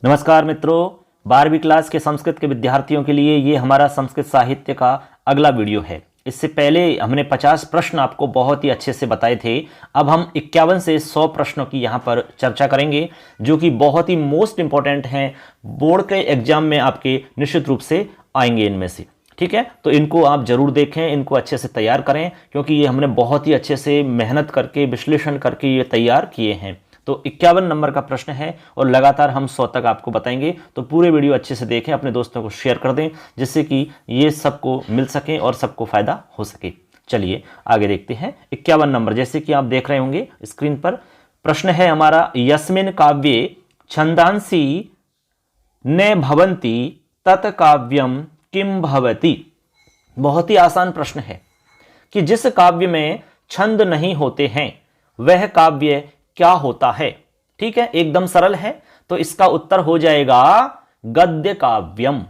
नमस्कार मित्रों, 12वीं क्लास के संस्कृत के विद्यार्थियों के लिए ये हमारा संस्कृत साहित्य का अगला वीडियो है। इससे पहले हमने 50 प्रश्न आपको बहुत ही अच्छे से बताए थे। अब हम 51 से 100 प्रश्नों की यहाँ पर चर्चा करेंगे, जो कि बहुत ही मोस्ट इंपॉर्टेंट हैं। बोर्ड के एग्जाम में आपके निश्चित रूप से आएंगे इनमें से। ठीक है, तो इनको आप जरूर देखें, इनको अच्छे से तैयार करें, क्योंकि ये हमने बहुत ही अच्छे से मेहनत करके विश्लेषण करके ये तैयार किए हैं। तो 51 नंबर का प्रश्न है और लगातार हम 100 तक आपको बताएंगे। तो पूरे वीडियो अच्छे से देखें, अपने दोस्तों को शेयर कर दें, जिससे कि ये सबको मिल सके और सबको फायदा हो सके। चलिए आगे देखते हैं। 51 नंबर, जैसे कि आप देख रहे होंगे स्क्रीन पर, प्रश्न है हमारा, यस्मिन काव्ये छंदांसी न भवन्ति तत्काव्यम किम भवति। बहुत ही आसान प्रश्न है कि जिस काव्य में छंद नहीं होते हैं वह काव्य क्या होता है। ठीक है, एकदम सरल है। तो इसका उत्तर हो जाएगा गद्य काव्यम,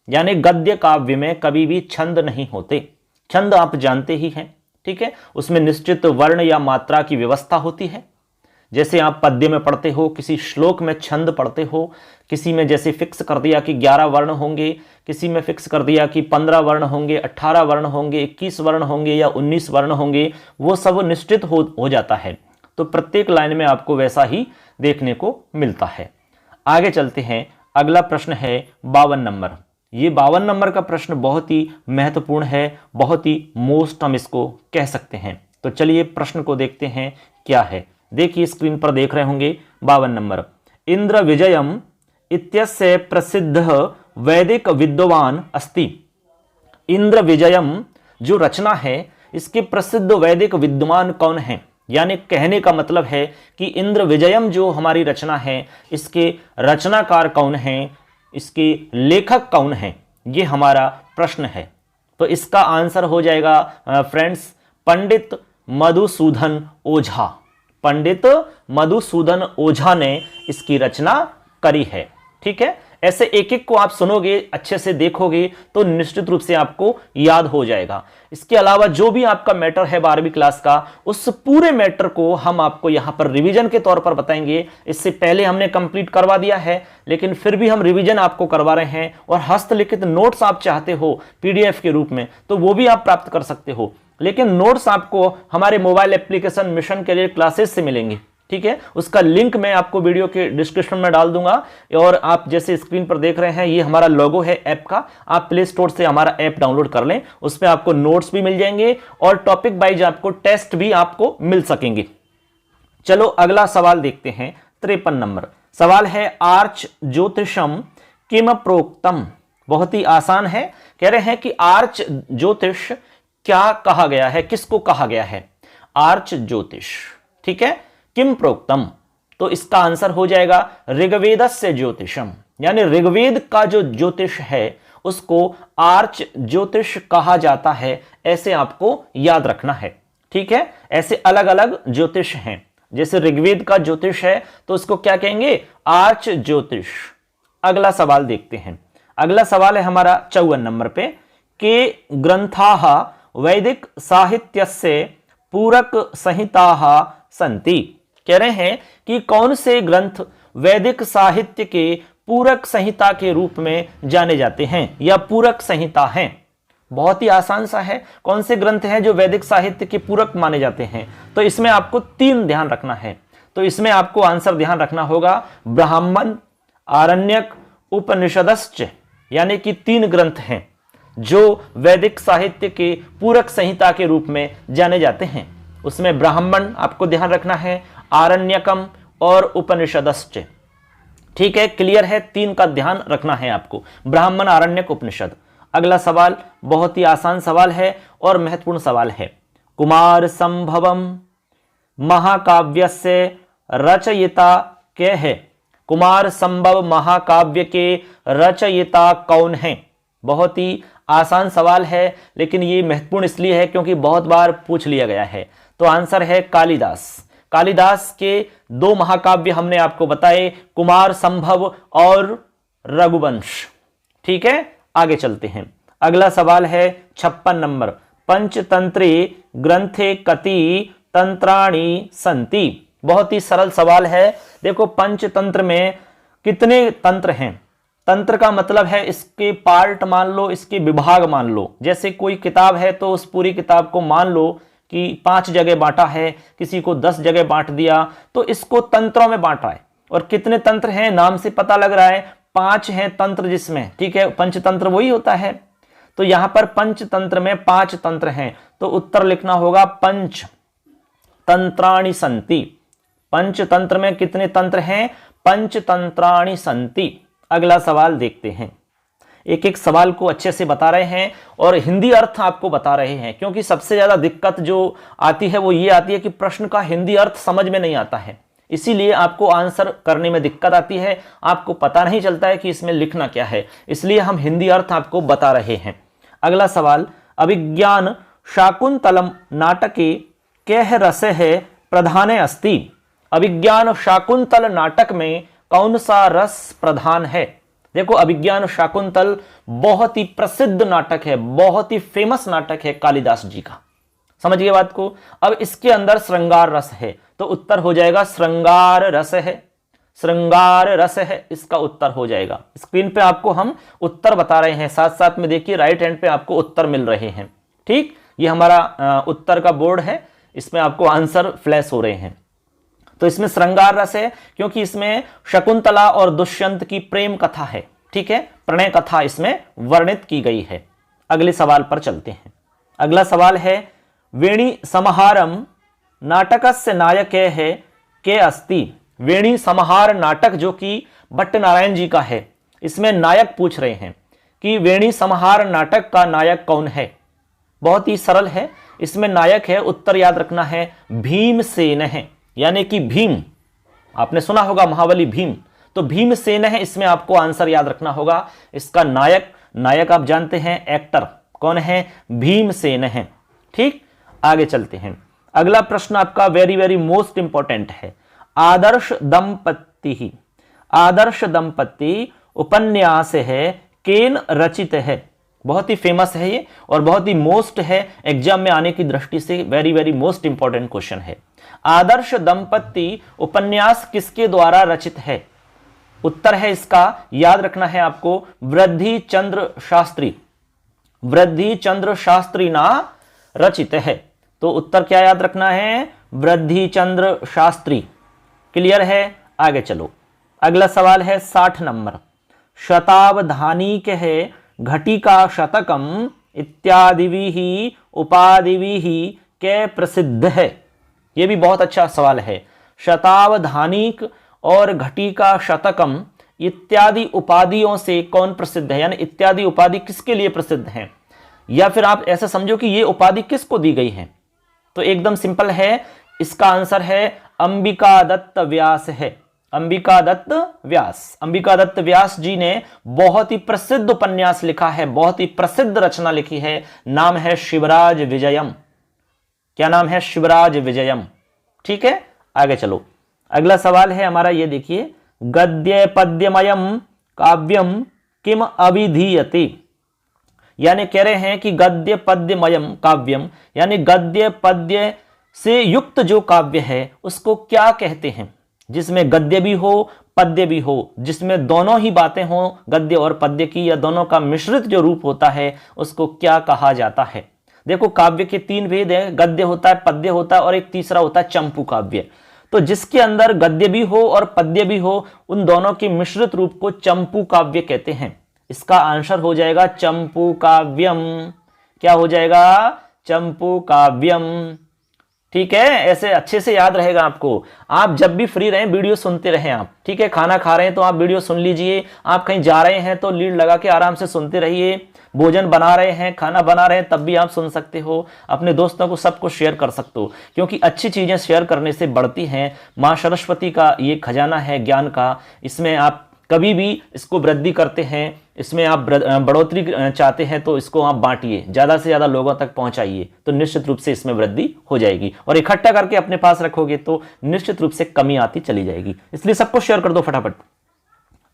यानी गद्य काव्य में कभी भी छंद नहीं होते। छंद आप जानते ही हैं, ठीक है, उसमें निश्चित वर्ण या मात्रा की व्यवस्था होती है। जैसे आप पद्य में पढ़ते हो, किसी श्लोक में छंद पढ़ते हो, किसी में जैसे फिक्स कर दिया कि 11 वर्ण होंगे, किसी में फिक्स कर दिया कि 15 वर्ण होंगे, 18 वर्ण होंगे, 21 वर्ण होंगे या 19 वर्ण होंगे, वो सब निश्चित हो जाता है। तो प्रत्येक लाइन में आपको वैसा ही देखने को मिलता है। आगे चलते हैं। अगला प्रश्न है 52 नंबर। ये 52 नंबर का प्रश्न बहुत ही महत्वपूर्ण है, बहुत ही मोस्ट हम इसको कह सकते हैं। तो चलिए प्रश्न को देखते हैं क्या है। देखिए स्क्रीन पर देख रहे होंगे 52 नंबर। इंद्र विजयम इत्यस्य प्रसिद्ध वैदिक विद्वान अस्ति। इंद्र विजयम जो रचना है, इसके प्रसिद्ध वैदिक विद्वान कौन है। यानी कहने का मतलब है कि इंद्र विजयम जो हमारी रचना है, इसके रचनाकार कौन है, इसके लेखक कौन है, ये हमारा प्रश्न है। तो इसका आंसर हो जाएगा फ्रेंड्स, पंडित मधुसूदन ओझा। पंडित मधुसूदन ओझा ने इसकी रचना करी है। ठीक है, ऐसे एक एक को आप सुनोगे, अच्छे से देखोगे तो निश्चित रूप से आपको याद हो जाएगा। इसके अलावा जो भी आपका मैटर है 12वीं क्लास का, उस पूरे मैटर को हम आपको यहां पर रिवीजन के तौर पर बताएंगे। इससे पहले हमने कंप्लीट करवा दिया है, लेकिन फिर भी हम रिवीजन आपको करवा रहे हैं। और हस्तलिखित नोट्स आप चाहते हो पीडीएफ के रूप में, तो वो भी आप प्राप्त कर सकते हो, लेकिन नोट्स आपको हमारे mobile application mission career classes से मिलेंगे। ठीक है, उसका लिंक मैं आपको वीडियो के डिस्क्रिप्शन में डाल दूंगा। और आप जैसे स्क्रीन पर देख रहे हैं, ये हमारा लोगो है ऐप का। आप प्ले स्टोर से हमारा ऐप डाउनलोड कर लें, उसमें आपको नोट्स भी मिल जाएंगे और टॉपिक वाइज आपको टेस्ट भी आपको मिल सकेंगे। चलो अगला सवाल देखते हैं। 53 नंबर सवाल है, आर्च ज्योतिषम किम प्रोक्तम। बहुत ही आसान है। कह रहे हैं कि आर्च ज्योतिष क्या कहा गया है, किसको कहा गया है। आर्च ज्योतिष, ठीक है, किम प्रोक्तम, तो इसका आंसर हो जाएगा ऋग्वेदस्य ज्योतिषम। यानी ऋग्वेद का जो ज्योतिष है उसको आर्च ज्योतिष कहा जाता है, ऐसे आपको याद रखना है। ठीक है, ऐसे अलग अलग ज्योतिष हैं। जैसे ऋग्वेद का ज्योतिष है तो उसको क्या कहेंगे, आर्च ज्योतिष। अगला सवाल देखते हैं। अगला सवाल है हमारा 54 नंबर पे, के ग्रंथाः वैदिक साहित्यस्य पूरक संहिताः सन्ति। कह रहे हैं कि कौन से ग्रंथ वैदिक साहित्य के पूरक संहिता के रूप में जाने जाते हैं या पूरक संहिता हैं। बहुत ही आसान सा है। कौन से ग्रंथ हैं जो वैदिक साहित्य के पूरक माने जाते हैं। तो इसमें आपको 3 ध्यान रखना है। तो इसमें आपको आंसर ध्यान रखना होगा, ब्राह्मण, आरण्यक, उपनिषदश्च। यानी कि 3 ग्रंथ हैं जो वैदिक साहित्य के पूरक संहिता के रूप में जाने जाते हैं। उसमें ब्राह्मण आपको ध्यान रखना है, आरण्यकम और उपनिषदश्च। ठीक है, क्लियर है, 3 का ध्यान रखना है आपको, ब्राह्मण, आरण्यक, उपनिषद। अगला सवाल बहुत ही आसान सवाल है और महत्वपूर्ण सवाल है। कुमार संभवम महाकाव्यस्य रचयिता के है। कुमार संभव महाकाव्य के रचयिता कौन है। बहुत ही आसान सवाल है, लेकिन ये महत्वपूर्ण इसलिए है क्योंकि बहुत बार पूछ लिया गया है। तो आंसर है कालिदास। कालिदास के 2 महाकाव्य हमने आपको बताए, कुमार संभव और रघुवंश। ठीक है, आगे चलते हैं। अगला सवाल है 56 नंबर, पंचतंत्रे ग्रंथे कति तंत्राणि सन्ति। बहुत ही सरल सवाल है। देखो पंचतंत्र में कितने तंत्र हैं? तंत्र का मतलब है इसके पार्ट मान लो, इसके विभाग मान लो। जैसे कोई किताब है तो उस पूरी किताब को मान लो कि 5 जगह बांटा है, किसी को 10 जगह बांट दिया, तो इसको तंत्रों में बांटा है। और कितने तंत्र हैं नाम से पता लग रहा है, 5 हैं तंत्र जिसमें, ठीक है, पंचतंत्र वही होता है। तो यहां पर पंचतंत्र में 5 तंत्र हैं, तो उत्तर लिखना होगा पंच तंत्राणि संति। पंचतंत्र में कितने तंत्र हैं? पंचतंत्राणि संति। अगला सवाल देखते हैं। एक एक सवाल को अच्छे से बता रहे हैं और हिंदी अर्थ आपको बता रहे हैं, क्योंकि सबसे ज्यादा दिक्कत जो आती है वो ये आती है कि प्रश्न का हिंदी अर्थ समझ में नहीं आता है, इसीलिए आपको आंसर करने में दिक्कत आती है, आपको पता नहीं चलता है कि इसमें लिखना क्या है, इसलिए हम हिंदी अर्थ आपको बता रहे हैं। अगला सवाल, अभिज्ञान शाकुंतलम नाटके कह रसः प्रधाने अस्ति। अभिज्ञान शाकुंतल नाटक में कौन सा रस प्रधान है? देखो, अभिज्ञान शाकुंतल बहुत ही प्रसिद्ध नाटक है, बहुत ही फेमस नाटक है कालिदास जी का। समझिए बात को। अब इसके अंदर श्रृंगार रस है, तो उत्तर हो जाएगा श्रृंगार रस है। श्रृंगार रस है इसका उत्तर हो जाएगा। स्क्रीन पे आपको हम उत्तर बता रहे हैं, साथ साथ में देखिए राइट हैंड पे आपको उत्तर मिल रहे हैं। ठीक, ये हमारा उत्तर का बोर्ड है, इसमें आपको आंसर फ्लैश हो रहे हैं। तो इसमें श्रृंगार रस है क्योंकि इसमें शकुंतला और दुष्यंत की प्रेम कथा है, ठीक है, प्रणय कथा इसमें वर्णित की गई है। अगले सवाल पर चलते हैं। अगला सवाल है, वेणी समाहारम नाटकस्य नायके है के अस्ति। वेणी समाहार नाटक जो कि भट्ट नारायण जी का है, इसमें नायक पूछ रहे हैं कि वेणी समाहार नाटक का नायक कौन है। बहुत ही सरल है, इसमें नायक है, उत्तर याद रखना है, भीमसेन है, यानी कि भीम। आपने सुना होगा महाबली भीम, तो भीमसेन है, इसमें आपको आंसर याद रखना होगा। इसका नायक आप जानते हैं, एक्टर कौन है? भीमसेन है। ठीक, आगे चलते हैं। अगला प्रश्न आपका वेरी वेरी मोस्ट इंपॉर्टेंट है। आदर्श दंपति, आदर्श दंपति उपन्यास है केन रचित है। बहुत ही फेमस है ये और बहुत ही मोस्ट है, एग्जाम में आने की दृष्टि से very very most important question है। आदर्श दंपति उपन्यास किसके द्वारा रचित है? उत्तर है इसका, याद रखना है आपको, वृद्धि चंद्र शास्त्री। वृद्धि चंद्र शास्त्री ना रचित है, तो उत्तर क्या याद रखना है? वृद्धि चंद्र शास्त्री। क्लियर है? आगे चलो। अगला सवाल है 60 नंबर। शतावधानिक है घटिका शतकम इत्यादि उपाधि के प्रसिद्ध है। यह भी बहुत अच्छा सवाल है। शतावधानिक और घटिका शतकम इत्यादि उपाधियों से कौन प्रसिद्ध है, यानी इत्यादि उपाधि किसके लिए प्रसिद्ध है, या फिर आप ऐसा समझो कि ये उपाधि किसको दी गई है। तो एकदम सिंपल है, इसका आंसर है अंबिका दत्त व्यास है। अंबिका दत्त व्यास। अंबिका दत्त व्यास जी ने बहुत ही प्रसिद्ध उपन्यास लिखा है, बहुत ही प्रसिद्ध रचना लिखी है, नाम है शिवराज विजयम। क्या नाम है? शिवराज विजयम। ठीक है, आगे चलो। अगला सवाल है हमारा, ये देखिए, गद्य पद्यमयम काव्यम किम अभिधीयते। यानी कह रहे हैं कि गद्य पद्यमयम काव्यम, यानी गद्य पद्य से युक्त जो काव्य है उसको क्या कहते हैं? जिसमें गद्य भी हो पद्य भी हो, जिसमें दोनों ही बातें हो, गद्य और पद्य की, या दोनों का मिश्रित जो रूप होता है उसको क्या कहा जाता है? देखो, काव्य के 3 भेद है, गद्य होता है, पद्य होता है और एक तीसरा होता है चंपू काव्य। तो जिसके अंदर गद्य भी हो और पद्य भी हो, उन दोनों के मिश्रित रूप को चंपू काव्य कहते हैं। इसका आंसर हो जाएगा चंपू काव्यम। क्या हो जाएगा? चंपू काव्यम। ठीक है, ऐसे अच्छे से याद रहेगा आपको। आप जब भी फ्री रहें वीडियो सुनते रहें आप, ठीक है। खाना खा रहे हैं तो आप वीडियो सुन लीजिए, आप कहीं जा रहे हैं तो लीड लगा के आराम से सुनते रहिए, भोजन बना रहे हैं, खाना बना रहे हैं, तब भी आप सुन सकते हो। अपने दोस्तों को सबको शेयर कर सकते हो, क्योंकि अच्छी चीजें शेयर करने से बढ़ती हैं। माँ सरस्वती का ये खजाना है ज्ञान का, इसमें आप कभी भी इसको वृद्धि करते हैं, इसमें आप बढ़ोतरी चाहते हैं तो इसको आप बांटिए, ज्यादा से ज्यादा लोगों तक पहुंचाइए, तो निश्चित रूप से इसमें वृद्धि हो जाएगी। और इकट्ठा करके अपने पास रखोगे तो निश्चित रूप से कमी आती चली जाएगी। इसलिए सबको शेयर कर दो फटाफट।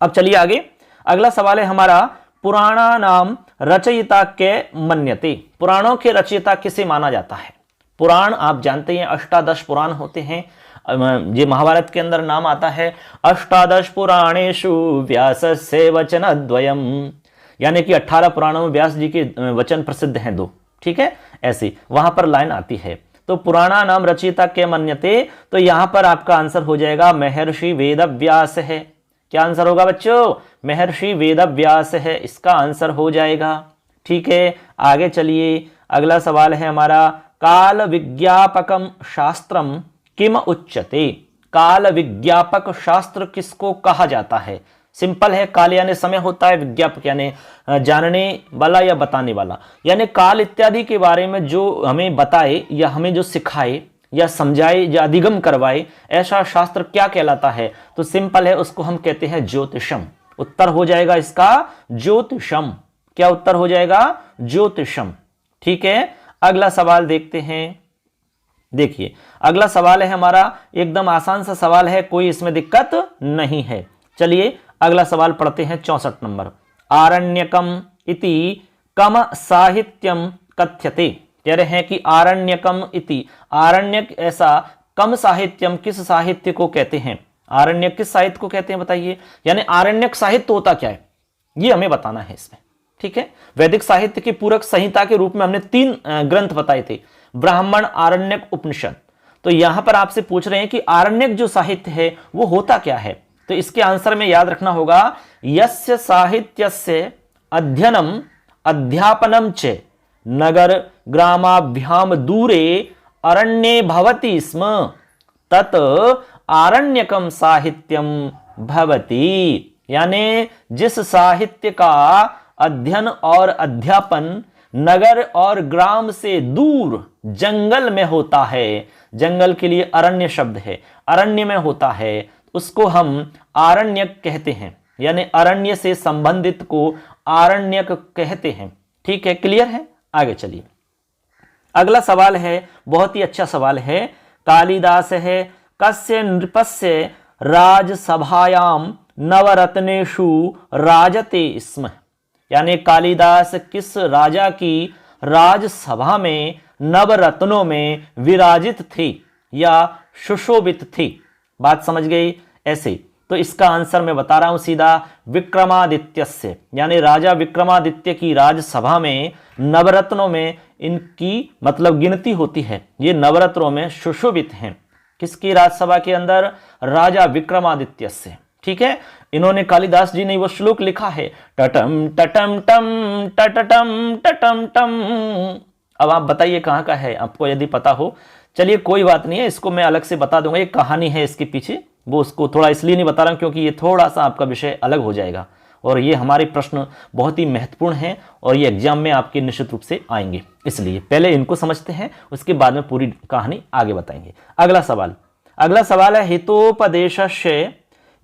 अब चलिए आगे। अगला सवाल है हमारा, पुराणा नाम रचयिता के मन्यते। पुराणों के रचयिता किसे माना जाता है? पुराण आप जानते हैं 18 पुराण होते हैं। ये महाभारत के अंदर नाम आता है अष्टादश पुराणेषु व्यासस्य वचनद्वयम्, यानी कि 18 पुराणों में व्यास जी के वचन प्रसिद्ध हैं 2। ठीक है, ऐसी वहां पर लाइन आती है। तो पुराणा नाम रचयिता के मन्यते, तो यहां पर आपका आंसर हो जाएगा महर्षि वेदव्यास है। क्या आंसर होगा बच्चों? महर्षि वेदव्यास है, इसका आंसर हो जाएगा। ठीक है, आगे चलिए। अगला सवाल है हमारा, काल विज्ञापकम शास्त्रम किम उच्यते। काल विज्ञापक शास्त्र किसको कहा जाता है? सिंपल है, काल यानी समय होता है, विज्ञापक यानी जानने वाला या बताने वाला, यानी काल इत्यादि के बारे में जो हमें बताए या हमें जो सिखाए या समझाए या अधिगम करवाए, ऐसा शास्त्र क्या कहलाता है? तो सिंपल है, उसको हम कहते हैं ज्योतिषम। उत्तर हो जाएगा इसका ज्योतिषम। क्या उत्तर हो जाएगा? ज्योतिषम। ठीक है, अगला सवाल देखते हैं। देखिए, अगला सवाल है हमारा, एकदम आसान सा सवाल है, कोई इसमें दिक्कत नहीं है। चलिए अगला सवाल पढ़ते हैं, 64 नंबर। आरण्यकम इति कम साहित्यम कथ्यते। कह रहे हैं कि आरण्यकम इति, आरण्यक ऐसा, कम साहित्यम किस साहित्य को कहते हैं? आरण्यक किस साहित्य को कहते हैं बताइए? यानी आरण्यक साहित्य होता क्या है, ये हमें बताना है इसमें। ठीक है, वैदिक साहित्य की पूरक संहिता के रूप में हमने 3 ग्रंथ बताए थे, ब्राह्मण, आरण्यक, उपनिषद। तो यहां पर आपसे पूछ रहे हैं कि आरण्यक जो साहित्य है वो होता क्या है? तो इसके आंसर में याद रखना होगा, यस्य साहित्यस्य अध्ययनम अध्यापनम च नगर ग्रामाभ्याम दूरे अरण्ये भवति स्म तत् आरण्यकम साहित्यम भवति। यानी जिस साहित्य का अध्ययन और अध्यापन नगर और ग्राम से दूर जंगल में होता है, जंगल के लिए अरण्य शब्द है, अरण्य में होता है, उसको हम आरण्यक कहते हैं। यानी अरण्य से संबंधित को आरण्यक कहते हैं। ठीक है, क्लियर है? आगे चलिए। अगला सवाल है, बहुत ही अच्छा सवाल है। कालिदास है, कस्य नृपस्य राजसभायाम नवरत्नेषु राजते स्म। यानी कालिदास किस राजा की राजसभा में नवरत्नों में विराजित थे या सुशोभित थे? बात समझ गई? ऐसे तो इसका आंसर मैं बता रहा हूं सीधा, विक्रमादित्य से, यानी राजा विक्रमादित्य की राजसभा में नवरत्नों में इनकी मतलब गिनती होती है, ये नवरत्नों में सुशोभित हैं। किसकी राजसभा के अंदर? राजा विक्रमादित्य से। ठीक है, इन्होंने, कालिदास जी ने वो श्लोक लिखा है, टटम टटम टम टटम टटम टम। अब आप बताइए कहां का है, आपको यदि पता हो। चलिए कोई बात नहीं है, इसको मैं अलग से बता दूंगा, एक कहानी है इसके पीछे, वो उसको थोड़ा इसलिए नहीं बता रहा हूं क्योंकि ये थोड़ा सा आपका विषय अलग हो जाएगा और ये हमारे प्रश्न बहुत ही महत्वपूर्ण हैं और ये एग्जाम में आपके निश्चित रूप से आएंगे, इसलिए पहले इनको समझते हैं, उसके बाद में पूरी कहानी आगे बताएंगे। अगला सवाल है, हितोपदेशस्य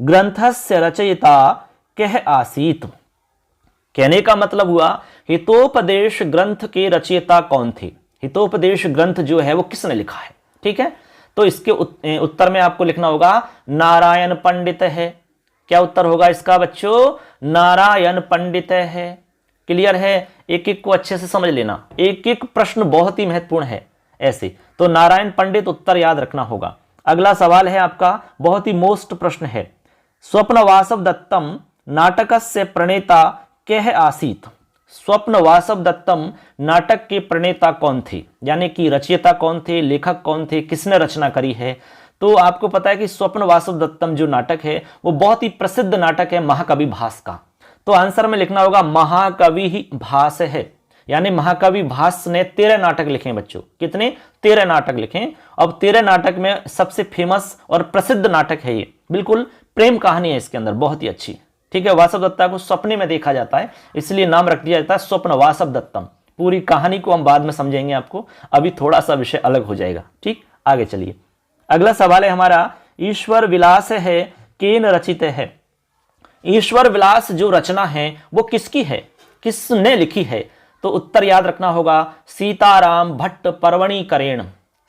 ग्रंथस्य रचयिता कह आसीत। कहने का मतलब हुआ, हितोपदेश ग्रंथ के रचयिता कौन थे? हितोपदेश ग्रंथ जो है वो किसने लिखा है? ठीक है, तो इसके उत्तर में आपको लिखना होगा नारायण पंडित है। क्या उत्तर होगा इसका बच्चों? नारायण पंडित है। क्लियर है? एक एक को अच्छे से समझ लेना, एक एक प्रश्न बहुत ही महत्वपूर्ण है ऐसे। तो नारायण पंडित उत्तर याद रखना होगा। अगला सवाल है आपका, बहुत ही मोस्ट प्रश्न है, स्वप्नवासव दत्तम नाटकस्य प्रणेता कह आसीत। स्वप्नवासव दत्तम नाटक के प्रणेता कौन थे, यानी कि रचयिता कौन थे, लेखक कौन थे, किसने रचना करी है? तो आपको पता है कि स्वप्नवासव दत्तम जो नाटक है वो बहुत ही प्रसिद्ध नाटक है महाकवि भास का। तो आंसर में लिखना होगा महाकवि ही भास है, यानी महाकवि भास ने 13 नाटक लिखे हैं बच्चों। कितने? 13 नाटक लिखे। अब 13 नाटक में सबसे फेमस और प्रसिद्ध नाटक है ये, बिल्कुल प्रेम कहानी है इसके अंदर, बहुत ही अच्छी। ठीक है, वासव दत्ता को सपने में देखा जाता है, इसलिए नाम रख दिया जाता है स्वप्न वासव दत्तम। पूरी कहानी को हम बाद में समझेंगे, आपको अभी थोड़ा सा विषय अलग हो जाएगा। ठीक, आगे चलिए। अगला सवाल है हमारा, ईश्वर विलास है केन रचित है। ईश्वर विलास जो रचना है वो किसकी है, किसने लिखी है? तो उत्तर याद रखना होगा, सीताराम भट्ट पर्वणि करेण।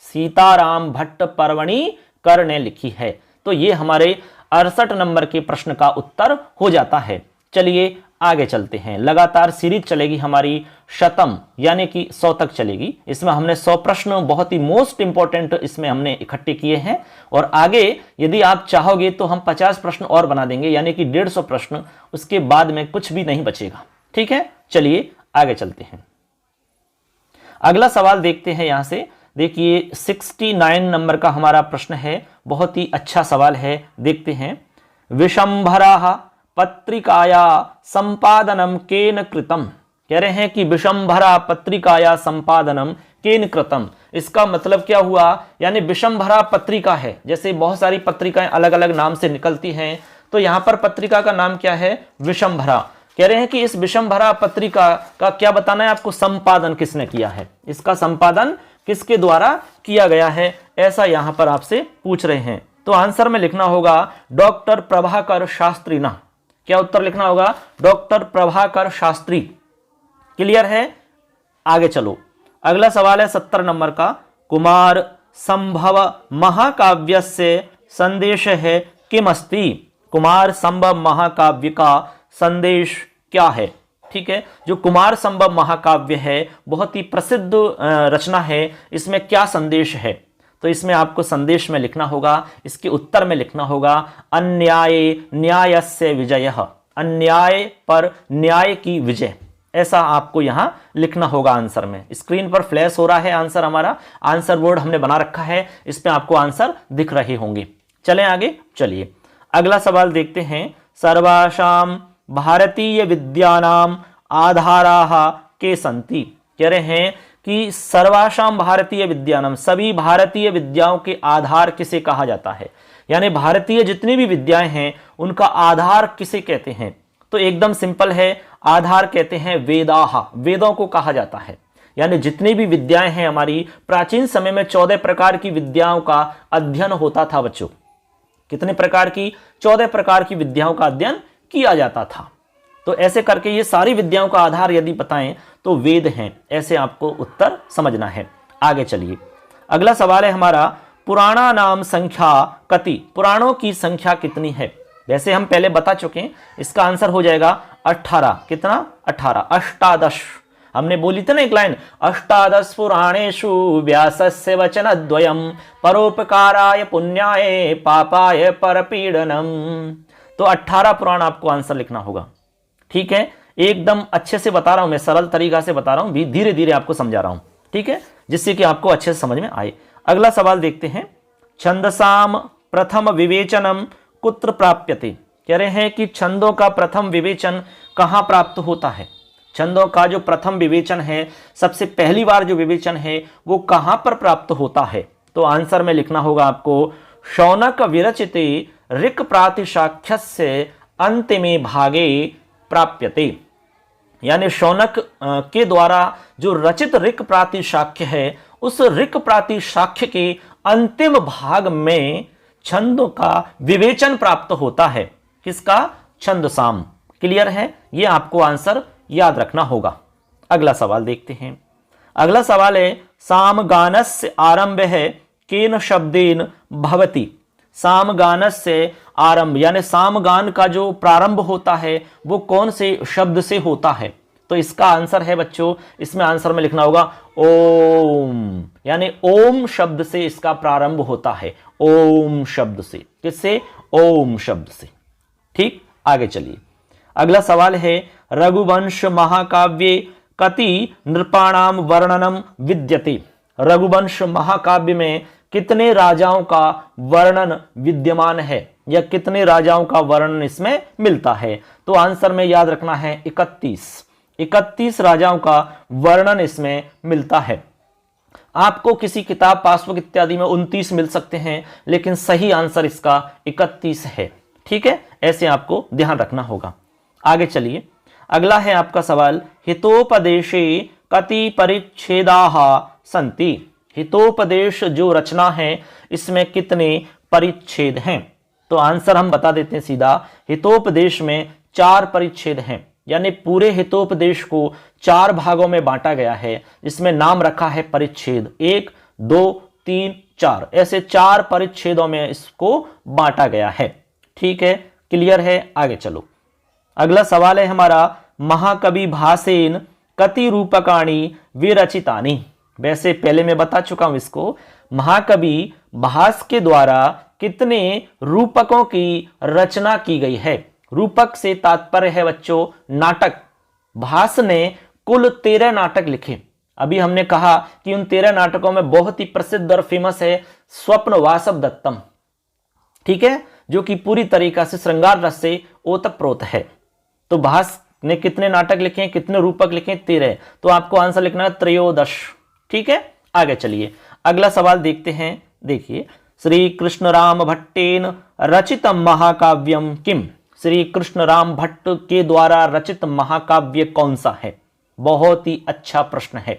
सीताराम भट्ट पर्वणि कर ने लिखी है। तो ये हमारे 68 नंबर के प्रश्न का उत्तर हो जाता है। चलिए आगे चलते हैं। लगातार सीरीज चलेगी हमारी शतम यानी कि 100 तक चलेगी। इसमें हमने 100 प्रश्न बहुत ही मोस्ट इंपॉर्टेंट इसमें हमने इकट्ठे किए हैं और आगे यदि आप चाहोगे तो हम 50 प्रश्न और बना देंगे यानी कि 150 प्रश्न, उसके बाद में कुछ भी नहीं बचेगा। ठीक है, चलिए आगे चलते हैं। अगला सवाल देखते हैं यहां से। देखिए 69 नंबर का हमारा प्रश्न है, बहुत ही अच्छा सवाल है, देखते हैं। विशंभरा पत्रिकाया संपादनम केन कृतम। कह रहे हैं कि विशंभरा पत्रिकाया संपादनम केन कृतम, इसका मतलब क्या हुआ? यानी विशंभरा पत्रिका है, जैसे बहुत सारी पत्रिकाएं अलग अलग नाम से निकलती हैं, तो यहां पर पत्रिका का नाम क्या है? विशंभरा। कह रहे हैं कि इस विशंभरा पत्रिका का क्या बताना है आपको? संपादन किसने किया है, इसका संपादन किसके द्वारा किया गया है, ऐसा यहां पर आपसे पूछ रहे हैं। तो आंसर में लिखना होगा डॉक्टर प्रभाकर शास्त्री ना। क्या उत्तर लिखना होगा? डॉक्टर प्रभाकर शास्त्री। क्लियर है? आगे चलो। अगला सवाल है 70 नंबर का। कुमार संभव महाकाव्यस्य संदेश है किमस्ति। कुमार संभव महाकाव्य का संदेश क्या है? ठीक है, जो कुमार संभव महाकाव्य है बहुत ही प्रसिद्ध रचना है, इसमें क्या संदेश है? तो इसमें आपको संदेश में लिखना होगा, इसके उत्तर में लिखना होगा अन्याय न्यायस्य विजयः। अन्याय पर न्याय की विजय, ऐसा आपको यहां लिखना होगा आंसर में। स्क्रीन पर फ्लैश हो रहा है आंसर, हमारा आंसर बोर्ड हमने बना रखा है, इस पे आपको आंसर दिख रहे होंगे। चलें आगे, चलिए अगला सवाल देखते हैं। सर्वासाम भारतीय विद्यानाम आधाराः के सन्ति। कह रहे हैं कि सर्वासाम भारतीय विद्यानाम, सभी भारतीय विद्याओं के आधार किसे कहा जाता है? यानी भारतीय जितनी भी विद्याएं हैं उनका आधार किसे कहते हैं? तो एकदम सिंपल है, आधार कहते हैं वेदाः, वेदों को कहा जाता है। यानी जितनी भी विद्याएं हैं हमारी, प्राचीन समय में 14 प्रकार की विद्याओं का अध्ययन होता था बच्चों। कितने प्रकार की? 14 प्रकार की विद्याओं का अध्ययन किया जाता था। तो ऐसे करके ये सारी विद्याओं का आधार यदि बताएं तो वेद हैं, ऐसे आपको उत्तर समझना है। आगे चलिए, अगला सवाल है हमारा पुराणा नाम संख्या कति। पुराणों की संख्या कितनी है? वैसे हम पहले बता चुके हैं, इसका आंसर हो जाएगा 18। कितना? 18, अष्टादश। हमने बोली थी ना एक लाइन, अष्टादश पुराणेषु व्यासस्य वचनद्वयम् परोपकाराय पुण्याय पापाय परपीडनम। तो 18 पुराण आपको आंसर लिखना होगा। ठीक है, एकदम अच्छे से बता रहा हूं मैं, सरल तरीका से बता रहा हूं, धीरे धीरे आपको समझा रहा हूं। ठीक है, जिससे कि आपको अच्छे से समझ में आए। अगला सवाल देखते हैं। छंदसाम प्रथम विवेचनम कुत्र प्राप्यते। कह रहे हैं कि छंदों का प्रथम विवेचन कहां प्राप्त होता है? छंदों का जो प्रथम विवेचन है, सबसे पहली बार जो विवेचन है वो कहां पर प्राप्त होता है? तो आंसर में लिखना होगा आपको शौनक विरचिते ऋक् प्रातिशाख्यस्य अंतिमे भागे प्राप्यते। यानी शौनक के द्वारा जो रचित ऋक् प्रातिशाख्य है, उस ऋक् प्रातिशाख्य के अंतिम भाग में छंदों का विवेचन प्राप्त होता है। किसका? छंदसाम। क्लियर है? ये आपको आंसर याद रखना होगा। अगला सवाल देखते हैं। अगला सवाल है सामगानस्य आरंभ है केन शब्देन भवति। सामगानस्य आरंभ यानी सामगान का जो प्रारंभ होता है वो कौन से शब्द से होता है? तो इसका आंसर है बच्चों, इसमें आंसर में लिखना होगा ओम। यानी ओम शब्द से इसका प्रारंभ होता है, ओम शब्द से। किससे? ओम शब्द से। ठीक, आगे चलिए। अगला सवाल है रघुवंश महाकाव्ये कति नृपाणाम वर्णनम विद्यते। रघुवंश महाकाव्य में कितने राजाओं का वर्णन विद्यमान है या कितने राजाओं का वर्णन इसमें मिलता है? तो आंसर में याद रखना है 31 राजाओं का वर्णन इसमें मिलता है। आपको किसी किताब पासबुक इत्यादि में 29 मिल सकते हैं, लेकिन सही आंसर इसका 31 है। ठीक है, ऐसे आपको ध्यान रखना होगा। आगे चलिए, अगला है आपका सवाल हितोपदेशे कति परिच्छेदाः सन्ति। हितोपदेश जो रचना है इसमें कितने परिच्छेद हैं? तो आंसर हम बता देते हैं सीधा, हितोपदेश में 4 परिच्छेद हैं। यानी पूरे हितोपदेश को 4 भागों में बांटा गया है, जिसमें नाम रखा है परिच्छेद 1, 2, 3, 4। ऐसे 4 परिच्छेदों में इसको बांटा गया है। ठीक है, क्लियर है? आगे चलो। अगला सवाल है हमारा, महाकवि भासेन कति रूपकाणी विरचितानि। वैसे पहले मैं बता चुका हूं इसको, महाकवि भास के द्वारा कितने रूपकों की रचना की गई है। रूपक से तात्पर्य है बच्चों नाटक। भास ने कुल 13 नाटक लिखे। अभी हमने कहा कि उन 13 नाटकों में बहुत ही प्रसिद्ध और फेमस है स्वप्न वासव दत्तम, ठीक है, जो कि पूरी तरीका से श्रृंगार रस से ओतप्रोत है। तो भास ने कितने नाटक लिखे हैं, कितने रूपक लिखे हैं? 13। तो आपको आंसर लिखना है 13। ठीक है, आगे चलिए अगला सवाल देखते हैं। देखिए, श्री कृष्ण राम भट्टेन रचित महाकाव्यम किम। श्री कृष्ण राम भट्ट के द्वारा रचित महाकाव्य कौन सा है? बहुत ही अच्छा प्रश्न है।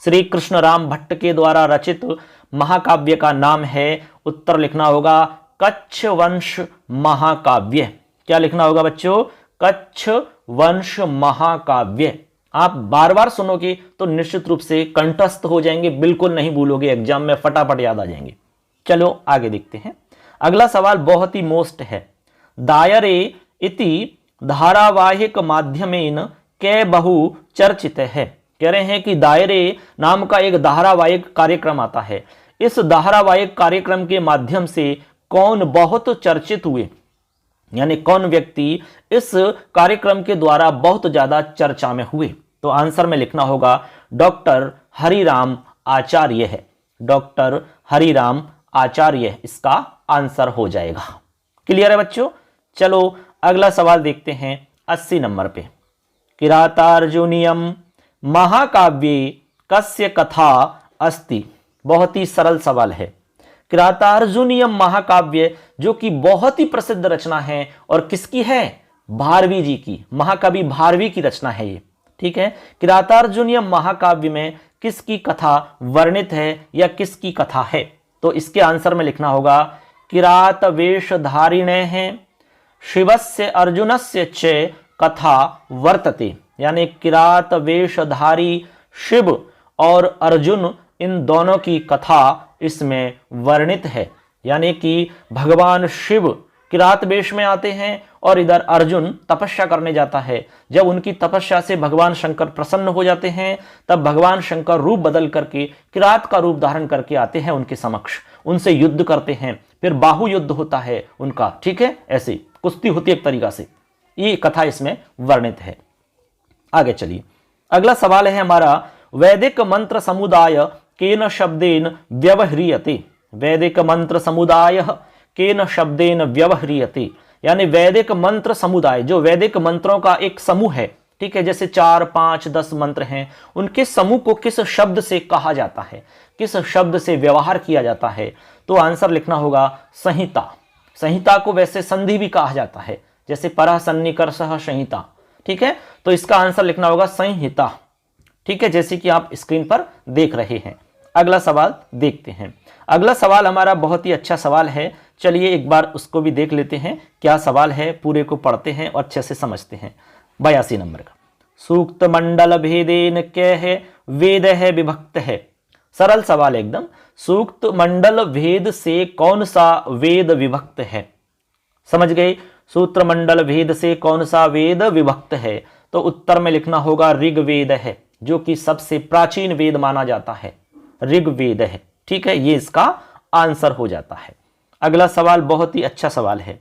श्री कृष्ण राम भट्ट के द्वारा रचित महाकाव्य का नाम है, उत्तर लिखना होगा कच्छ वंश महाकाव्य। क्या लिखना होगा बच्चों? कच्छ वंश महाकाव्य। आप बार बार सुनोगे तो निश्चित रूप से कंठस्थ हो जाएंगे, बिल्कुल नहीं भूलोगे, एग्जाम में फटाफट याद आ जाएंगे। चलो आगे देखते हैं। अगला सवाल बहुत ही मोस्ट है। दायरे इति धारावाहिक माध्यमेन के बहु चर्चित है। कह रहे हैं कि दायरे नाम का एक धारावाहिक कार्यक्रम आता है। इस धारावाहिक कार्यक्रम के माध्यम से कौन बहुत चर्चित हुए, यानी कौन व्यक्ति इस कार्यक्रम के द्वारा बहुत ज्यादा चर्चा में हुए? तो आंसर में लिखना होगा डॉक्टर हरिराम आचार्य है। डॉक्टर हरिराम आचार्य इसका आंसर हो जाएगा। क्लियर है बच्चों? चलो अगला सवाल देखते हैं 80 नंबर पे। किरातार्जुनीयम महाकाव्ये कस्य कथा अस्ति। बहुत ही सरल सवाल है। किरातार्जुनीयम महाकाव्य जो कि बहुत ही प्रसिद्ध रचना है, और किसकी है? भारवी जी की। महाकवि भारवी की रचना है ये, ठीक है। किरातार्जुनीयम महाकाव्य में किसकी कथा वर्णित है या किसकी कथा है? तो इसके आंसर में लिखना होगा किरात वेशधारिणे हैं शिवस्य अर्जुनस्य च कथा वर्तते। यानी किरात वेशधारी शिव और अर्जुन, इन दोनों की कथा इसमें वर्णित है। यानी कि भगवान शिव किरात वेश में आते हैं और इधर अर्जुन तपस्या करने जाता है। जब उनकी तपस्या से भगवान शंकर प्रसन्न हो जाते हैं, तब भगवान शंकर रूप बदल करके किरात का रूप धारण करके आते हैं उनके समक्ष, उनसे युद्ध करते हैं, फिर बाहु युद्ध होता है उनका, ठीक है, ऐसे कुश्ती होती है एक तरीका से। ये कथा इसमें वर्णित है। आगे चलिए अगला सवाल है हमारा, वैदिक मंत्र समुदाय केन शब्देन व्यवह्रियते। वैदिक मंत्र समुदाय केन शब्देन व्यवह्रियते। यानी वैदिक मंत्र समुदाय, जो वैदिक मंत्रों का एक समूह है, ठीक है, जैसे 4, 5, 10 मंत्र हैं, उनके समूह को किस शब्द से कहा जाता है, किस शब्द से व्यवहार किया जाता है? तो आंसर लिखना होगा संहिता। संहिता को वैसे संधि भी कहा जाता है, जैसे परः सन्निकर्षः संहिता, ठीक है। तो इसका आंसर लिखना होगा संहिता, ठीक है, जैसे कि आप स्क्रीन पर देख रहे हैं। अगला सवाल देखते हैं। अगला सवाल हमारा बहुत ही अच्छा सवाल है। चलिए एक बार उसको भी देख लेते हैं, क्या सवाल है, पूरे को पढ़ते हैं और अच्छे से समझते हैं। 82 नंबर का, सूक्त मंडल भेदेन क्या है वेद है विभक्त है। सरल सवाल एकदम। सूक्त मंडल भेद से कौन सा वेद विभक्त है? समझ गए? सूत्र मंडल भेद से कौन सा वेद विभक्त है? तो उत्तर में लिखना होगा ऋग्वेद है, जो कि सबसे प्राचीन वेद माना जाता है, ऋग्वेद है, ठीक है, ये इसका आंसर हो जाता है। अगला सवाल बहुत ही अच्छा सवाल है।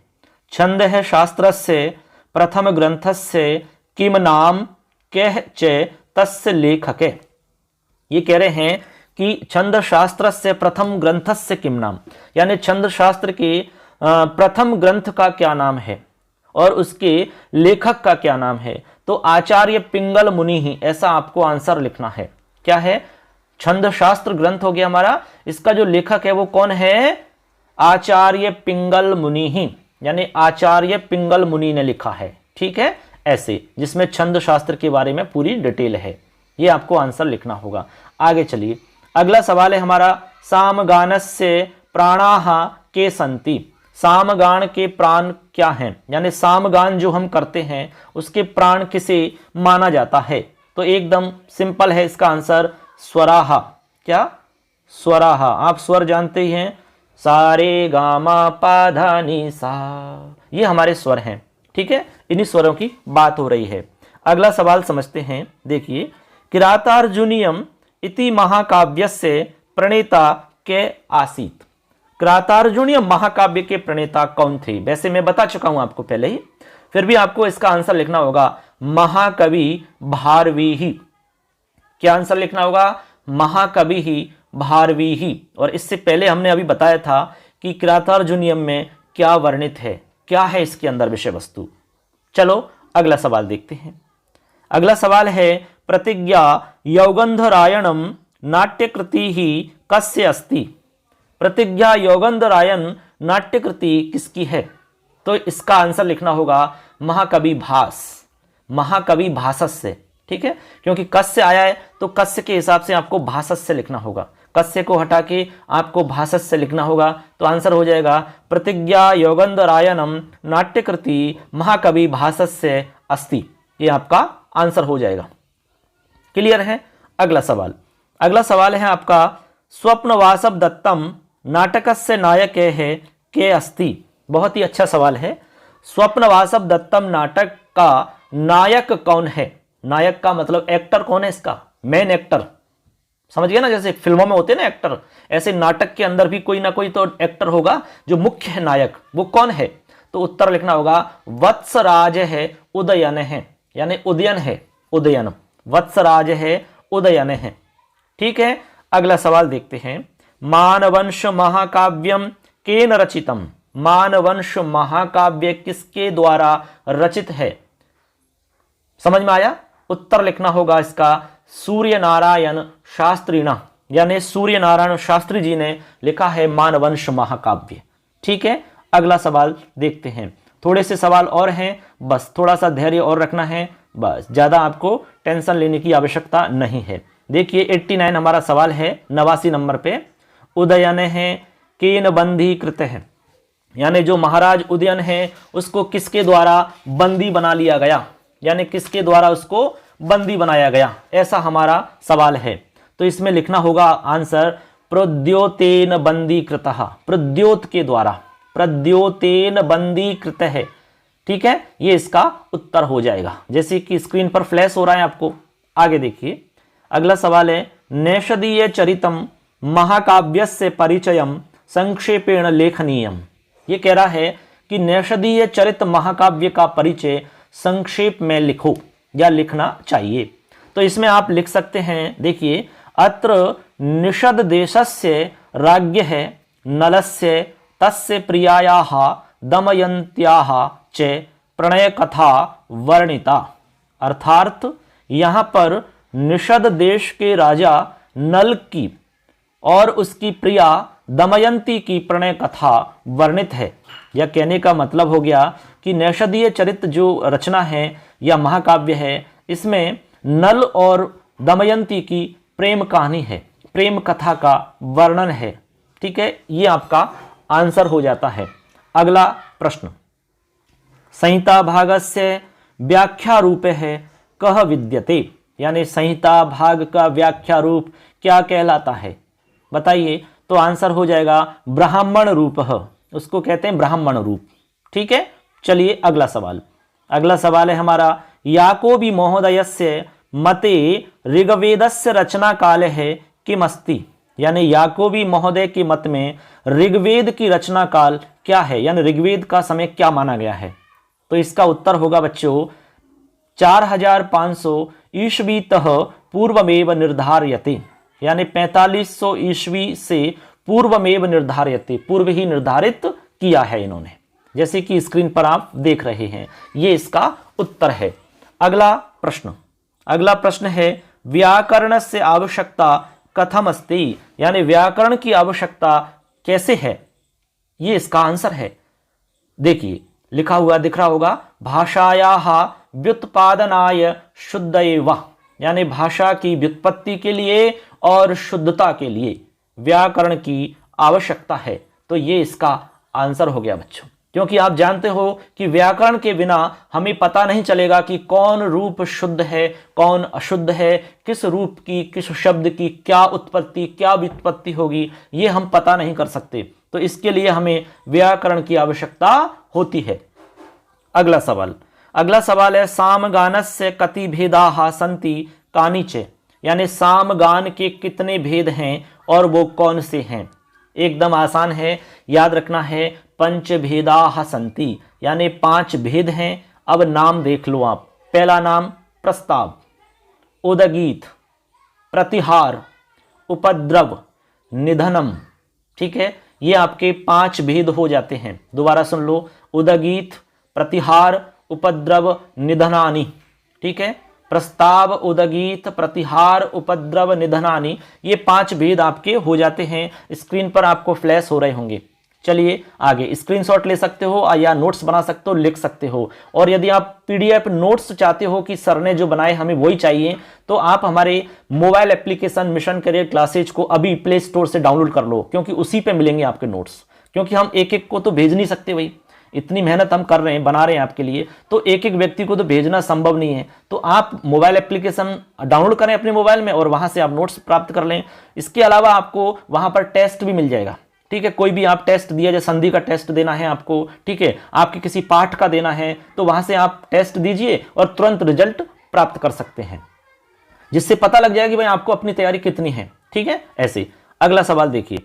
छंद है शास्त्रस्य प्रथम ग्रंथस्य किम नाम कह च तस्य लेखके। ये कह रहे हैं कि छंद शास्त्र से प्रथम ग्रंथस्य किम नाम, यानी छंद शास्त्र के प्रथम ग्रंथ का क्या नाम है और उसके लेखक का क्या नाम है? तो आचार्य पिंगल मुनि ही, ऐसा आपको आंसर लिखना है। क्या है? छंद शास्त्र ग्रंथ हो गया हमारा, इसका जो लेखक है वो कौन है? आचार्य पिंगल मुनि ही, यानी आचार्य पिंगल मुनि ने लिखा है, ठीक है, ऐसे, जिसमें छंद शास्त्र के बारे में पूरी डिटेल है। ये आपको आंसर लिखना होगा। आगे चलिए अगला सवाल है हमारा, सामगानस्य प्राणाः के संति। सामगान के प्राण क्या हैं? यानी सामगान जो हम करते हैं उसके प्राण किसे माना जाता है? तो एकदम सिंपल है इसका आंसर, स्वराहा। क्या? स्वराहा। आप स्वर जानते ही हैं, सारे गामा पा धा नी सा, ये हमारे स्वर हैं, ठीक है, इन्हीं स्वरों की बात हो रही है। अगला सवाल समझते हैं। देखिए, किरातार्जुनीयम इति महाकाव्यस्य प्रणेता के आसीत। किरातार्जुनीय महाकाव्य के प्रणेता कौन थे? वैसे मैं बता चुका हूं आपको पहले ही, फिर भी आपको इसका आंसर लिखना होगा महाकवि भारवीहि। क्या आंसर लिखना होगा? महाकवि ही भारवीहि। और इससे पहले हमने अभी बताया था कि किरातार्जुनीयम में क्या वर्णित है, क्या है इसके अंदर विषय वस्तु। चलो अगला सवाल देखते हैं। अगला सवाल है, प्रतिज्ञा यौगंधरायणम नाट्यकृति ही कस्य अस्ति। प्रतिज्ञा यौगंधरायण नाट्यकृति किसकी है? तो इसका आंसर लिखना होगा महाकवि भास, महाकवि भासस्य। ठीक है, क्योंकि कस्य आया है तो कस्य के हिसाब से आपको भासस्य लिखना होगा, कस्य को हटा के आपको भासस्य लिखना होगा। तो आंसर हो जाएगा प्रतिज्ञा यौगंधरायणम नाट्यकृति महाकवि भासस्य अस्ति। ये आपका आंसर हो जाएगा। क्लियर है? अगला सवाल, अगला सवाल है आपका, स्वप्नवासव दत्तम नाटकस्य नायक है के अस्ति। बहुत ही अच्छा सवाल है। स्वप्नवासव दत्तम नाटक का नायक कौन है? नायक का मतलब एक्टर कौन है इसका? मेन एक्टर, समझ गए ना, जैसे फिल्मों में होते हैं ना एक्टर, ऐसे नाटक के अंदर भी कोई ना कोई तो एक्टर होगा जो मुख्य है नायक। वो कौन है? तो उत्तर लिखना होगा वत्सराज है उदयन है, यानी उदयन है, उदयन, वत्सराज है उदयन है। ठीक है, अगला सवाल देखते हैं। मानवंश महाकाव्यम केन रचितम। मानवंश महाकाव्य किसके द्वारा रचित है? समझ में आया? उत्तर लिखना होगा इसका सूर्य नारायण शास्त्रीण, यानी सूर्य नारायण शास्त्री जी ने लिखा है मानवंश महाकाव्य। ठीक है, अगला सवाल देखते हैं। थोड़े से सवाल और हैं, बस थोड़ा सा धैर्य और रखना है, बस ज्यादा आपको टेंशन लेने की आवश्यकता नहीं है। देखिए 89 हमारा सवाल है, 89 नंबर पे। उदयन है केन बंदी कृत है, यानी जो महाराज उदयन है उसको किसके द्वारा बंदी बना लिया गया, यानी किसके द्वारा उसको बंदी बनाया गया, ऐसा हमारा सवाल है। तो इसमें लिखना होगा आंसर प्रद्योतेन बंदी कृतः, प्रद्योत के द्वारा, प्रद्योतेन बंदी कृत है। ठीक है, ये इसका उत्तर हो जाएगा, जैसे कि स्क्रीन पर फ्लैश हो रहा है आपको। आगे देखिए, अगला सवाल है, नैषधीय चरितम महाकाव्यस्य परिचयम संक्षेपेण लेखनीयम। ये कह रहा है कि नैषधीय चरित महाकाव्य का परिचय संक्षेप में लिखो या लिखना चाहिए। तो इसमें आप लिख सकते हैं, देखिए, अत्र निषद देशस्य राज्ञः नलस्य तस्य प्रियायाः दमयन्त्याः च प्रणय कथा वर्णिता। अर्थात यहाँ पर निषद देश के राजा नल की और उसकी प्रिया दमयंती की प्रणय कथा वर्णित है। यह कहने का मतलब हो गया कि नैषधीय चरित जो रचना है या महाकाव्य है, इसमें नल और दमयंती की प्रेम कहानी है, प्रेम कथा का वर्णन है। ठीक है, ये आपका आंसर हो जाता है। अगला प्रश्न, संहिता भागस्य व्याख्या रूप है कह विद्यते, यानी संहिता भाग का व्याख्या रूप क्या कहलाता है? बताइए। तो आंसर हो जाएगा ब्राह्मण रूप, उसको कहते हैं ब्राह्मण रूप। ठीक है, चलिए अगला सवाल। अगला सवाल है हमारा, याकोबी महोदयस्य मते ऋग्वेदस्य रचना काल है किमस्ति, यानी याकोबी महोदय के मत में ऋग्वेद की रचना काल क्या है, यानी ऋग्वेद का समय क्या माना गया है? तो इसका उत्तर होगा बच्चों 4500 ईस्वीतः पूर्वमेव निर्धार्यते, यानी 4500 ईस्वी से पूर्वमेव निर्धार्यते, पूर्व ही निर्धारित किया है इन्होंने, जैसे कि स्क्रीन पर आप देख रहे हैं। ये इसका उत्तर है। अगला प्रश्न, अगला प्रश्न है, व्याकरण से आवश्यकता कथम अस्ति, यानी व्याकरण की आवश्यकता कैसे है? ये इसका आंसर है। देखिए लिखा हुआ दिख रहा होगा, भाषायाः व्युत्पादनाय शुद्धैव, यानी भाषा की व्युत्पत्ति के लिए और शुद्धता के लिए व्याकरण की आवश्यकता है। तो ये इसका आंसर हो गया बच्चों, क्योंकि आप जानते हो कि व्याकरण के बिना हमें पता नहीं चलेगा कि कौन रूप शुद्ध है, कौन अशुद्ध है, किस रूप की, किस शब्द की क्या उत्पत्ति, क्या व्युत्पत्ति होगी, ये हम पता नहीं कर सकते। तो इसके लिए हमें व्याकरण की आवश्यकता होती है। अगला सवाल है सामगानस्य कति भेदाः सन्ति कानिचे, यानी सामगान के कितने भेद हैं और वो कौन से हैं। एकदम आसान है, याद रखना है, पंचभेदाः सन्ति, यानी 5 भेद हैं। अब नाम देख लो आप। पहला नाम प्रस्ताव, उदगीत, प्रतिहार, उपद्रव, निधनम। ठीक है, ये आपके 5 भेद हो जाते हैं। दोबारा सुन लो, उदगीत, प्रतिहार, उपद्रव, निधनानि। ठीक है, प्रस्ताव, उदगीत, प्रतिहार, उपद्रव, निधनानि, ये 5 भेद आपके हो जाते हैं। स्क्रीन पर आपको फ्लैश हो रहे होंगे। चलिए आगे, स्क्रीनशॉट ले सकते हो या नोट्स बना सकते हो, लिख सकते हो। और यदि आप पीडीएफ नोट्स चाहते हो कि सर ने जो बनाए हमें वही चाहिए, तो आप हमारे mobile application mission career classes को अभी प्ले स्टोर से डाउनलोड कर लो, क्योंकि उसी पे मिलेंगे आपके नोट्स। क्योंकि हम एक एक को तो भेज नहीं सकते भाई, इतनी मेहनत हम कर रहे हैं, बना रहे हैं आपके लिए, तो एक एक व्यक्ति को तो भेजना संभव नहीं है। तो आप मोबाइल एप्लीकेशन डाउनलोड करें अपने मोबाइल में और वहां से आप नोट्स प्राप्त कर लें। इसके अलावा आपको वहां पर टेस्ट भी मिल जाएगा। ठीक है, कोई भी आप टेस्ट दिया, जैसे संधि का टेस्ट देना है आपको, ठीक है, आपके किसी पाठ का देना है, तो वहां से आप टेस्ट दीजिए और तुरंत रिजल्ट प्राप्त कर सकते हैं, जिससे पता लग जाएगा कि भाई आपको अपनी तैयारी कितनी है। ठीक है, ऐसे। अगला सवाल देखिए,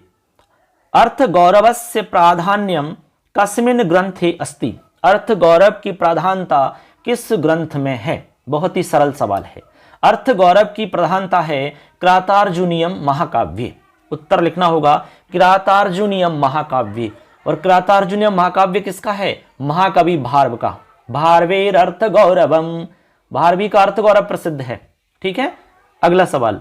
अर्थ गौरवस्य प्राधान्यम कस्मिन् ग्रंथे अस्ति, अर्थ गौरव की प्रधानता किस ग्रंथ में है। बहुत ही सरल सवाल है। अर्थ गौरव की प्रधानता है क्रातार्जुनीयम महाकाव्य। उत्तर लिखना होगा क्रातार्जुनीयम महाकाव्य। और क्रातार्जुनीयम महाकाव्य किसका है? महाकवि भारव का। भारवेर अर्थ गौरवम, भारवी का अर्थ गौरव प्रसिद्ध है। ठीक है, अगला सवाल,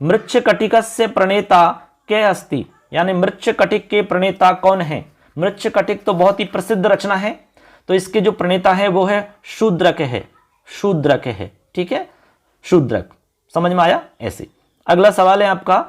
मृच्छकटिकस्य प्रणेता के अस्ति, यानी मृच्छकटिक के प्रणेता कौन है। मृच्छकटिक तो बहुत ही प्रसिद्ध रचना है, तो इसके जो प्रणेता है वो है शूद्रक है। शूद्रक है, ठीक है, शूद्रक। समझ में आया? ऐसे। अगला सवाल है आपका,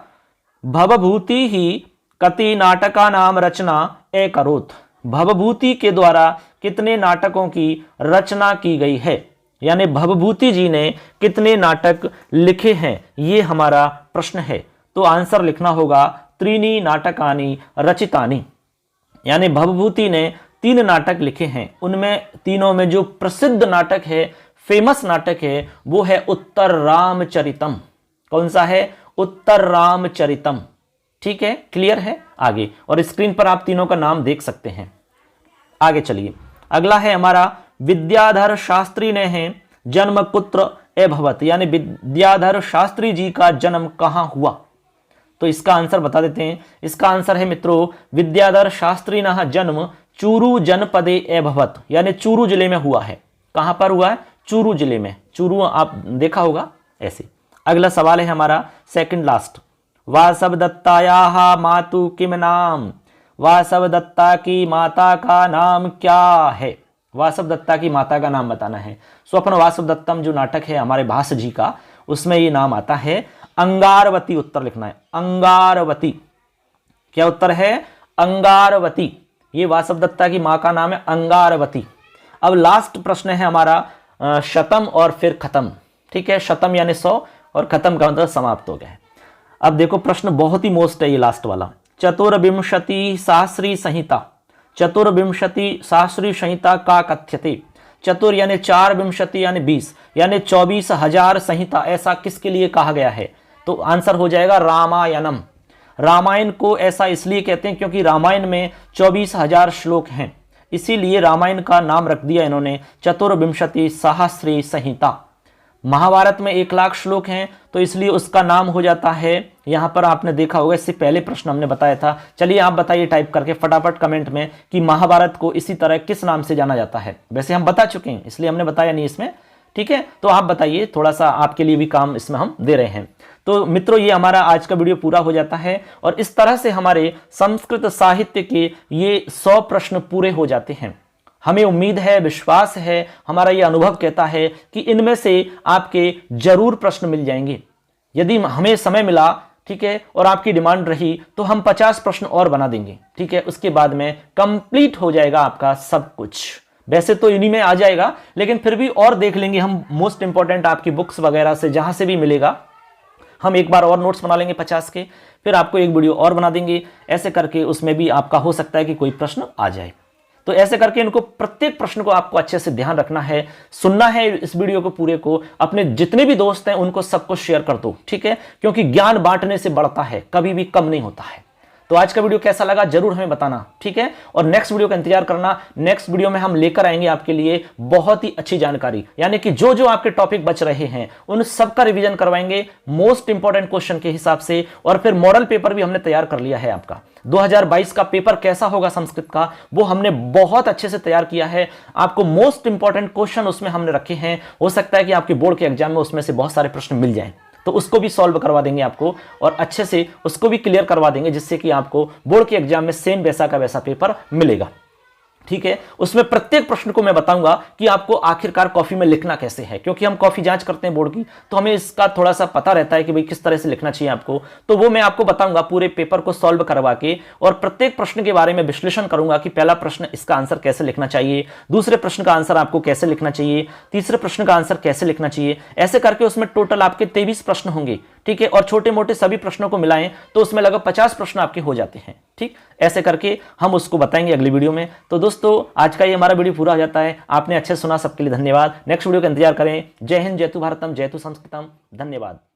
भवभूति ही कति नाटका नाम रचना एकरोत, भवभूति के द्वारा कितने नाटकों की रचना की गई है, यानी भवभूति जी ने कितने नाटक लिखे हैं, ये हमारा प्रश्न है। तो आंसर लिखना होगा त्रीणी नाटकानि रचितानि, यानी भवभूति ने 3 नाटक लिखे हैं। उनमें तीनों में जो प्रसिद्ध नाटक है, फेमस नाटक है, वो है उत्तर रामचरितम। कौन सा है? उत्तर रामचरितम। ठीक है, क्लियर है? आगे, और स्क्रीन पर आप तीनों का नाम देख सकते हैं। आगे चलिए, अगला है हमारा, विद्याधर शास्त्री ने है जन्म कुत्र एभवत, यानी विद्याधर शास्त्री जी का जन्म कहां हुआ। तो इसका आंसर बता देते हैं। इसका आंसर है मित्रों, विद्याधर शास्त्री ना जन्म चूरू जनपदे एभवत, यानी चूरू जिले में हुआ है। कहां पर हुआ है? चूरू जिले में। चूरू आप देखा होगा, ऐसे। अगला सवाल है हमारा सेकंड लास्ट, वासव दत्तायाः मातु किम नाम, वासव दत्ता की माता का नाम क्या है। वासव दत्ता की माता का नाम बताना है। स्वप्न वासव दत्तम जो नाटक है हमारे भास जी का, उसमें ये नाम आता है अंगारवती। उत्तर लिखना है अंगारवती। क्या उत्तर है? अंगारवती। ये वासव दत्ता की मां का नाम है अंगारवती। अब लास्ट प्रश्न है हमारा शतम और फिर खत्म। ठीक है, शतम यानी 100 और खत्म का मतलब समाप्त हो गया है। अब देखो प्रश्न बहुत ही मोस्ट है ये लास्ट वाला, चतुर्विंशति सहस्री संहिता, चतुर्विंशति सहस्री संहिता का कथ्यते। चतुर यानी 4, विंशति यानी 20, यानी 24,000 संहिता, ऐसा किसके लिए कहा गया है? तो आंसर हो जाएगा रामायणम। रामायण को ऐसा इसलिए कहते हैं क्योंकि रामायण में 24,000 श्लोक हैं, इसीलिए रामायण का नाम रख दिया इन्होंने चतुर्विंशति सहस्री संहिता। महाभारत में 1,00,000 श्लोक हैं, तो इसलिए उसका नाम हो जाता है, यहां पर आपने देखा होगा, इससे पहले प्रश्न हमने बताया था। चलिए आप बताइए टाइप करके फटाफट कमेंट में कि महाभारत को इसी तरह किस नाम से जाना जाता है। वैसे हम बता चुके हैं, इसलिए हमने बताया नहीं इसमें। ठीक है, तो आप बताइए, थोड़ा सा आपके लिए भी काम इसमें हम दे रहे हैं। तो मित्रों, ये हमारा आज का वीडियो पूरा हो जाता है और इस तरह से हमारे संस्कृत साहित्य के ये 100 प्रश्न पूरे हो जाते हैं। हमें उम्मीद है, विश्वास है, हमारा ये अनुभव कहता है कि इनमें से आपके जरूर प्रश्न मिल जाएंगे। यदि हमें समय मिला, ठीक है, और आपकी डिमांड रही, तो हम 50 प्रश्न और बना देंगे। ठीक है, उसके बाद में कंप्लीट हो जाएगा आपका सब कुछ। वैसे तो इन्हीं में आ जाएगा, लेकिन फिर भी और देख लेंगे हम, मोस्ट इंपॉर्टेंट आपकी बुक्स वगैरह से जहां से भी मिलेगा, हम एक बार और नोट्स बना लेंगे 50 के, फिर आपको एक वीडियो और बना देंगे। ऐसे करके उसमें भी आपका हो सकता है कि कोई प्रश्न आ जाए। तो ऐसे करके इनको प्रत्येक प्रश्न को आपको अच्छे से ध्यान रखना है, सुनना है इस वीडियो को पूरे को, अपने जितने भी दोस्त हैं उनको सबको शेयर कर दो, ठीक है, क्योंकि ज्ञान बांटने से बढ़ता है, कभी भी कम नहीं होता है। तो आज का वीडियो कैसा लगा जरूर हमें बताना, ठीक है, और नेक्स्ट वीडियो का इंतजार करना। नेक्स्ट वीडियो में हम लेकर आएंगे आपके लिए बहुत ही अच्छी जानकारी, यानी कि जो जो आपके टॉपिक बच रहे हैं उन सबका रिवीजन करवाएंगे मोस्ट इंपॉर्टेंट क्वेश्चन के हिसाब से, और फिर मॉडल पेपर भी हमने तैयार कर लिया है। आपका 2022 का पेपर कैसा होगा संस्कृत का, वो हमने बहुत अच्छे से तैयार किया है। आपको मोस्ट इंपॉर्टेंट क्वेश्चन उसमें हमने रखे हैं, हो सकता है कि आपके बोर्ड के एग्जाम में उसमें से बहुत सारे प्रश्न मिल जाएं, तो उसको भी सॉल्व करवा देंगे आपको, और अच्छे से उसको भी क्लियर करवा देंगे, जिससे कि आपको बोर्ड के एग्जाम में सेम वैसा का वैसा पेपर मिलेगा, ठीक है। उसमें प्रत्येक प्रश्न को मैं बताऊंगा कि आपको आखिरकार कॉफी में लिखना कैसे है, क्योंकि हम कॉफी जांच करते हैं बोर्ड की, तो हमें इसका थोड़ा सा पता रहता है कि भाई किस तरह से लिखना चाहिए आपको। तो वो मैं आपको बताऊंगा पूरे पेपर को सॉल्व करवा के, और प्रत्येक प्रश्न के बारे में विश्लेषण करूंगा कि पहला प्रश्न इसका आंसर कैसे लिखना चाहिए, दूसरे प्रश्न का आंसर आपको कैसे लिखना चाहिए, तीसरे प्रश्न का आंसर कैसे लिखना चाहिए। ऐसे करके उसमें टोटल आपके 23 प्रश्न होंगे, ठीक है, और छोटे मोटे सभी प्रश्नों को मिलाएं तो उसमें लगभग 50 प्रश्न आपके हो जाते हैं, ठीक। ऐसे करके हम उसको बताएंगे अगली वीडियो में। तो दोस्तों आज का ये हमारा वीडियो पूरा हो जाता है, आपने अच्छे से सुना, सबके लिए धन्यवाद। नेक्स्ट वीडियो का इंतजार करें। जय हिंद, जय तु भारतम, जय तु संस्कृतम, धन्यवाद।